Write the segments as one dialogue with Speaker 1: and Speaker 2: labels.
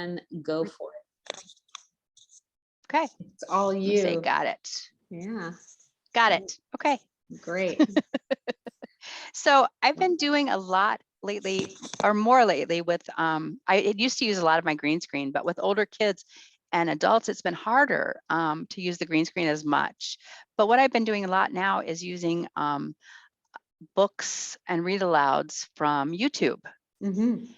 Speaker 1: then go for it.
Speaker 2: Okay.
Speaker 1: It's all you.
Speaker 2: Say got it.
Speaker 1: Yeah.
Speaker 2: Got it. Okay.
Speaker 1: Great.
Speaker 2: So I've been doing a lot lately, or more lately, with I used to use a lot of my green screen, but with older kids and adults, it's been harder to use the green screen as much. But what I've been doing a lot now is using books and read alouds from YouTube, and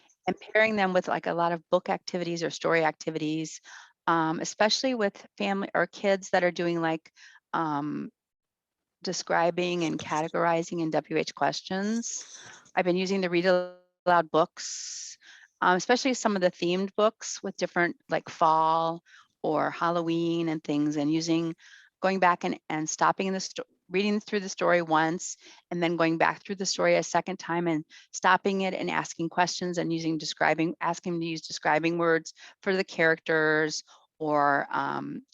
Speaker 2: pairing them with like a lot of book activities or story activities, especially with family or kids that are doing like describing and categorizing in WH questions. I've been using the Read Aloud books, especially some of the themed books with different like fall or Halloween and things, and going back and stopping in the reading through the story once, and then going back through the story a second time and stopping it and asking questions and asking them to use describing words for the characters, or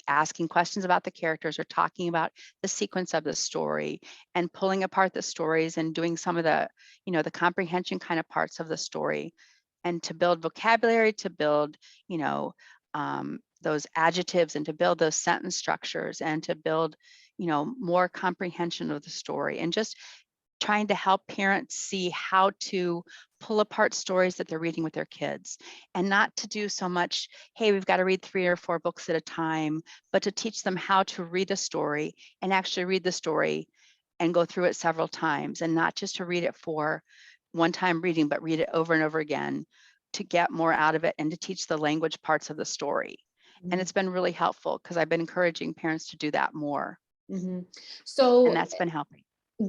Speaker 2: asking questions about the characters, or talking about the sequence of the story, and pulling apart the stories and doing some of the, the comprehension kind of parts of the story, and to build vocabulary, to build, those adjectives, and to build those sentence structures, and to build, more comprehension of the story, and just trying to help parents see how to pull apart stories that they're reading with their kids, and not to do so much, hey, we've got to read 3 or 4 books at a time, but to teach them how to read a story and actually read the story and go through it several times, and not just to read it for one time reading, but read it over and over again to get more out of it, and to teach the language parts of the story. And it's been really helpful because I've been encouraging parents to do that more.
Speaker 1: So,
Speaker 2: and that's been helping.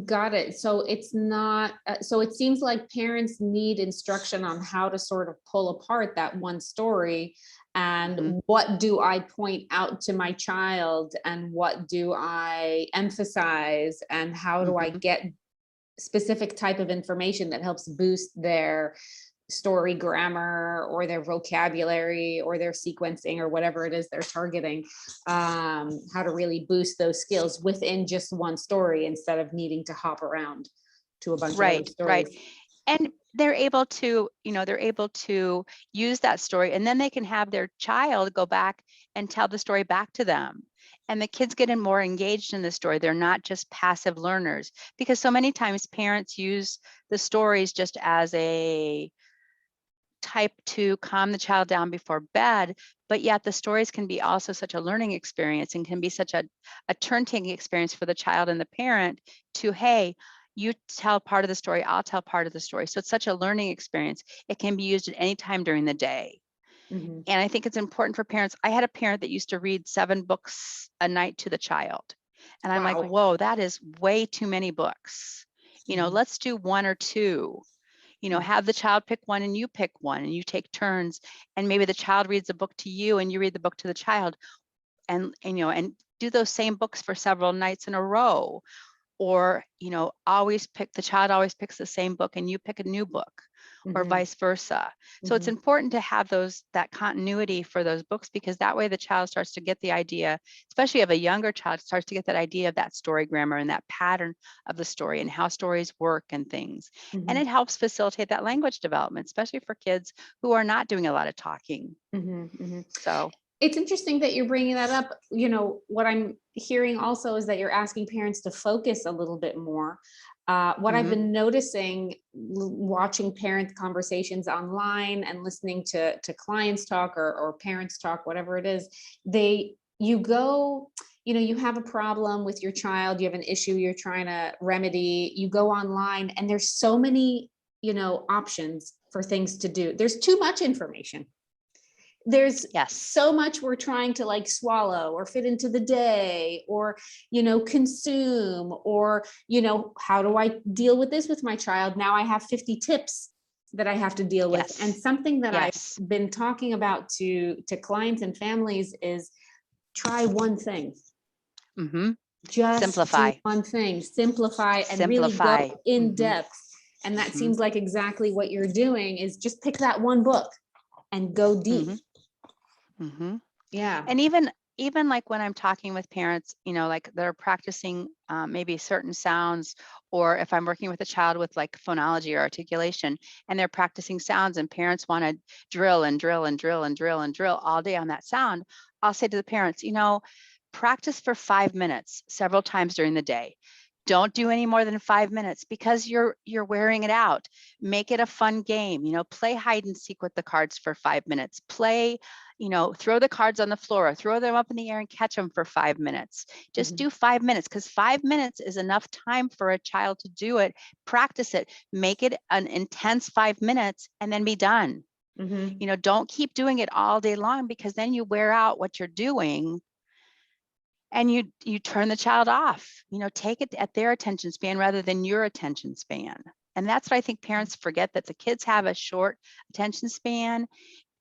Speaker 1: Got it. So it's not, so it seems like parents need instruction on how to sort of pull apart that one story, and what do I point out to my child, and what do I emphasize, and how do I get specific type of information that helps boost their story grammar, or their vocabulary, or their sequencing, or whatever it is they're targeting, how to really boost those skills within just one story, instead of needing to hop around to a bunch of other stories.
Speaker 2: Right. And they're able to, use that story, and then they can have their child go back and tell the story back to them. And the kids get more engaged in the story. They're not just passive learners, because so many times parents use the stories just as a type to calm the child down before bed, but yet the stories can be also such a learning experience, and can be such a turn-taking experience for the child and the parent to, hey, you tell part of the story, I'll tell part of the story. So it's such a learning experience. It can be used at any time during the day. And I think it's important for parents. I had a parent that used to read 7 books a night to the child. And I'm like, whoa, that is way too many books. Let's do 1 or 2. Have the child pick one and you pick one, and you take turns, and maybe the child reads a book to you and you read the book to the child, and do those same books for several nights in a row. Or, the child always picks the same book and you pick a new book, or vice versa. So it's important to have that continuity for those books, because that way the child starts to get the idea, especially of a younger child, starts to get that idea of that story grammar and that pattern of the story and how stories work and things. And it helps facilitate that language development, especially for kids who are not doing a lot of talking. So
Speaker 1: it's interesting that you're bringing that up. What I'm hearing also is that you're asking parents to focus a little bit more. What I've been noticing, watching parent conversations online and listening to clients talk, or parents talk, whatever it is, you have a problem with your child, you have an issue you're trying to remedy, you go online, and there's so many, options for things to do. There's too much information. There's so much we're trying to swallow or fit into the day, or, consume, or, how do I deal with this with my child? Now I have 50 tips that I have to deal with. And something that I've been talking about to clients and families is try one thing. Just
Speaker 2: simplify.
Speaker 1: do one thing, simplify, and really go in depth. And that seems like exactly what you're doing, is just pick that one book and go deep.
Speaker 2: Yeah. And even even like when I'm talking with parents, like they're practicing maybe certain sounds, or if I'm working with a child with like phonology or articulation, and they're practicing sounds, and parents want to drill and drill and drill and drill and drill all day on that sound, I'll say to the parents, practice for 5 minutes several times during the day. Don't do any more than 5 minutes, because you're wearing it out. Make it a fun game. Play hide and seek with the cards for 5 minutes. Play, throw the cards on the floor, or throw them up in the air and catch them for 5 minutes. Just do 5 minutes, because 5 minutes is enough time for a child to do it. Practice it. Make it an intense 5 minutes, and then be done. Don't keep doing it all day long, because then you wear out what you're doing, and you turn the child off. Take it at their attention span rather than your attention span. And that's what I think parents forget, that the kids have a short attention span,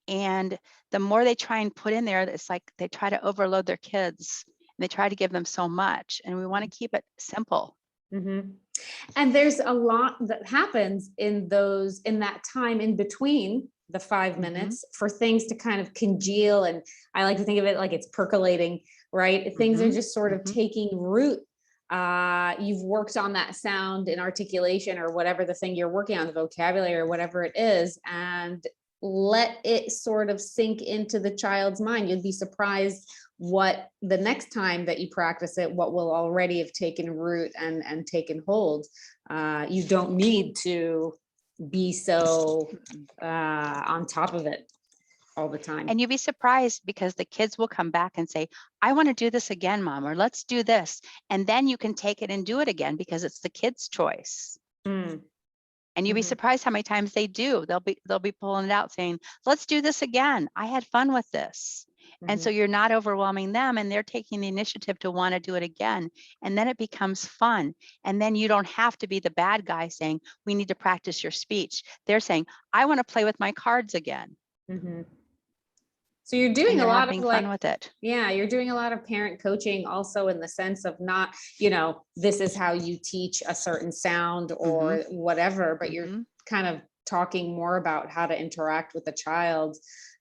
Speaker 2: and the more they try and put in there, it's like they try to overload their kids, and they try to give them so much, and we want to keep it simple.
Speaker 1: And there's a lot that happens in that time in between the 5 minutes for things to kind of congeal. And I like to think of it like it's percolating, right? Things are just sort of taking root. You've worked on that sound and articulation, or whatever the thing you're working on, the vocabulary or whatever it is, and let it sort of sink into the child's mind. You'd be surprised what the next time that you practice it, what will already have taken root and taken hold. You don't need to be so on top of it all the time.
Speaker 2: And you'd be surprised, because the kids will come back and say, I want to do this again, Mom, or let's do this. And then you can take it and do it again, because it's the kid's choice. And you'd be surprised how many times they do. They'll be pulling it out saying, let's do this again. I had fun with this. And so you're not overwhelming them, and they're taking the initiative to want to do it again. And then it becomes fun. And then you don't have to be the bad guy saying, we need to practice your speech. They're saying, I want to play with my cards again.
Speaker 1: So you're doing a lot of
Speaker 2: fun with it.
Speaker 1: Yeah, you're doing a lot of parent coaching also, in the sense of not, this is how you teach a certain sound or whatever, but you're kind of talking more about how to interact with the child,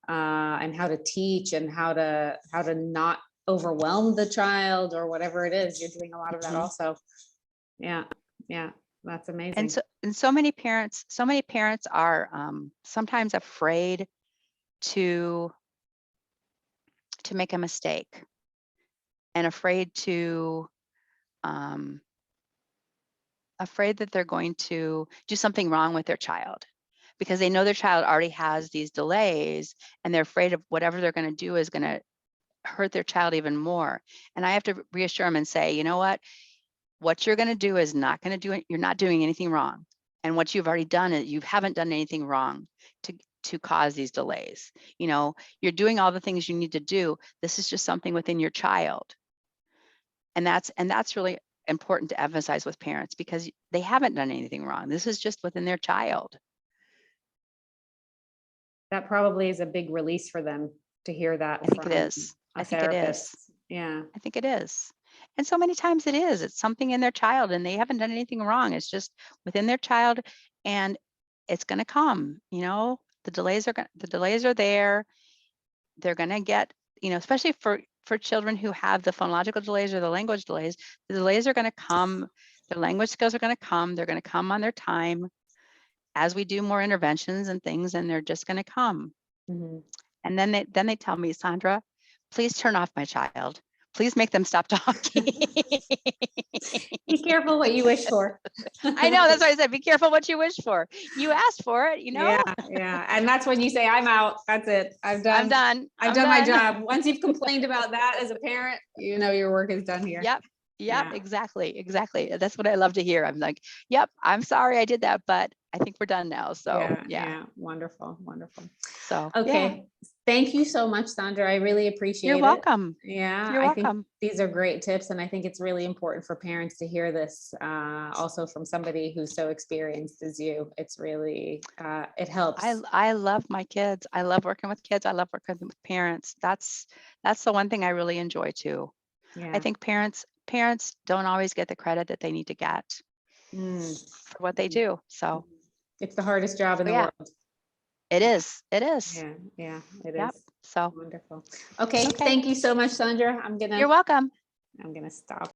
Speaker 1: and how to teach, and how to not overwhelm the child, or whatever it is. You're doing a lot of that also. Yeah, that's amazing.
Speaker 2: And so many parents are sometimes afraid to make a mistake, and afraid that they're going to do something wrong with their child, because they know their child already has these delays, and they're afraid of whatever they're going to do is going to hurt their child even more. And I have to reassure them and say, you know what you're going to do is not going to do it. You're not doing anything wrong. And what you've already done is you haven't done anything wrong to cause these delays. You're doing all the things you need to do. This is just something within your child. And that's really important to emphasize with parents, because they haven't done anything wrong. This is just within their child.
Speaker 1: That probably is a big release for them to hear that.
Speaker 2: I think it is. I think it is.
Speaker 1: Yeah.
Speaker 2: I think it is. And so many times it is. It's something in their child, and they haven't done anything wrong. It's just within their child, and it's going to come. The delays are there. They're going to get, especially for children who have the phonological delays or the language delays, the delays are going to come. Their language skills are going to come. They're going to come on their time as we do more interventions and things, and they're just going to come. And then they tell me, Sandra, please turn off my child. Please make them stop talking.
Speaker 1: Be careful what you wish for.
Speaker 2: I know, that's why I said, be careful what you wish for. You asked for it,
Speaker 1: Yeah. And that's when you say, I'm out. That's it. I've done my job. Once you've complained about that as a parent, your work is done here.
Speaker 2: Yep. Exactly. That's what I love to hear. I'm like, yep, I'm sorry I did that, but I think we're done now. So yeah.
Speaker 1: Wonderful.
Speaker 2: So
Speaker 1: okay. Thank you so much, Sandra. I really appreciate it.
Speaker 2: You're welcome.
Speaker 1: Yeah.
Speaker 2: You're welcome.
Speaker 1: Think these are great tips. And I think it's really important for parents to hear this, also from somebody who's so experienced as you. It's really, it helps.
Speaker 2: I love my kids. I love working with kids. I love working with parents. That's the one thing I really enjoy too.
Speaker 1: Yeah.
Speaker 2: I think parents don't always get the credit that they need to get for what they do. So
Speaker 1: it's the hardest job in the world.
Speaker 2: It is.
Speaker 1: Yeah, it is.
Speaker 2: So
Speaker 1: Wonderful. Okay,
Speaker 2: okay,
Speaker 1: thank you so much, Sandra.
Speaker 2: you're welcome.
Speaker 1: I'm gonna stop.